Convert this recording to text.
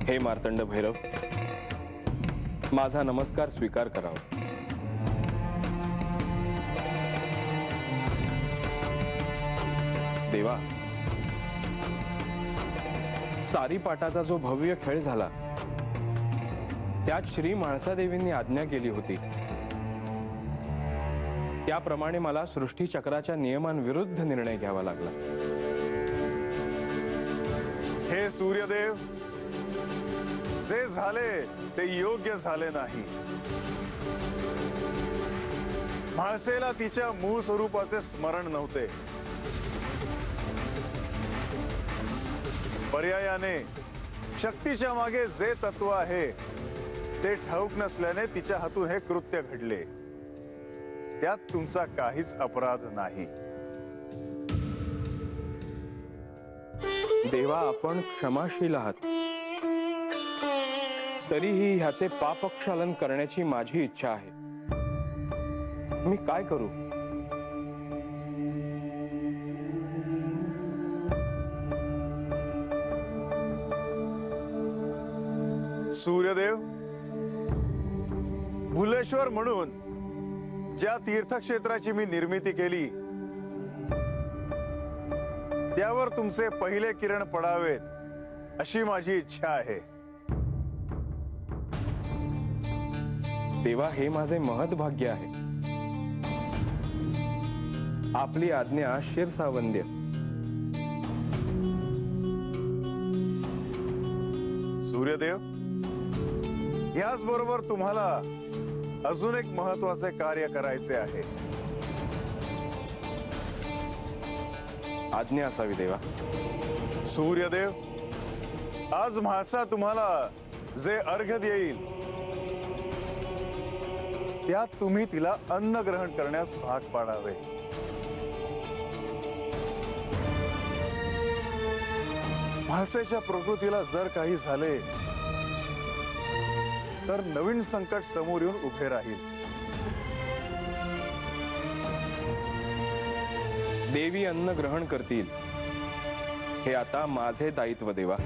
हे मार्तंड भैरव, माझा नमस्कार स्वीकार करावा। देवा, सारीपाटाचा जो भव्य खेळ झाला त्यात श्री म्हाळसादेवींनी आज्ञा केली होती, त्याप्रमाणे मला सृष्टी चक्राच्या नियमांविरुद्ध निर्णय घ्यावा लागला। हे सूर्यदेव, जे झाले ते योग्य झाले नाही। म्हाळसेला तिच्या मूळ स्वरूपाचे स्मरण नव्हते। पर्यायाने शक्तीच्या मागे जे तत्व आहे ते ठाऊक नसल्याने तिच्या हातून हे कृत्य घडले। त्यात तुमचा काहीच अपराध नाही। देवा, आपण क्षमाशील आहात, तरीही ह्याचे पापक्षालन करण्याची माझी इच्छा आहे। मी काय करू? सूर्यदेव, भुलेश्वर म्हणून ज्या तीर्थक्षेत्राची मी निर्मिती केली त्यावर तुमचे पहिले किरण पडावेत अशी माझी इच्छा आहे। देवा, हे माझे महत् भाग्य आहे। आपली आज्ञा शिरसावंद्य। सूर्यदेव, याच बरोबर तुम्हाला अजून एक महत्वाचे कार्य करायचे आहे। आज्ञा असावी देवा। सूर्यदेव, आज म्हाळसा तुम्हाला जे अर्घ्य देईल त्यात तुम्ही तिला अन्न ग्रहण करण्यास भाग पाडावे। म्हाळसेच्या प्रकृतीला जर काही झाले तर नवीन संकट समोर येऊन उभे राहील। देवी अन्न ग्रहण करतील हे आता माझे दायित्व देवा।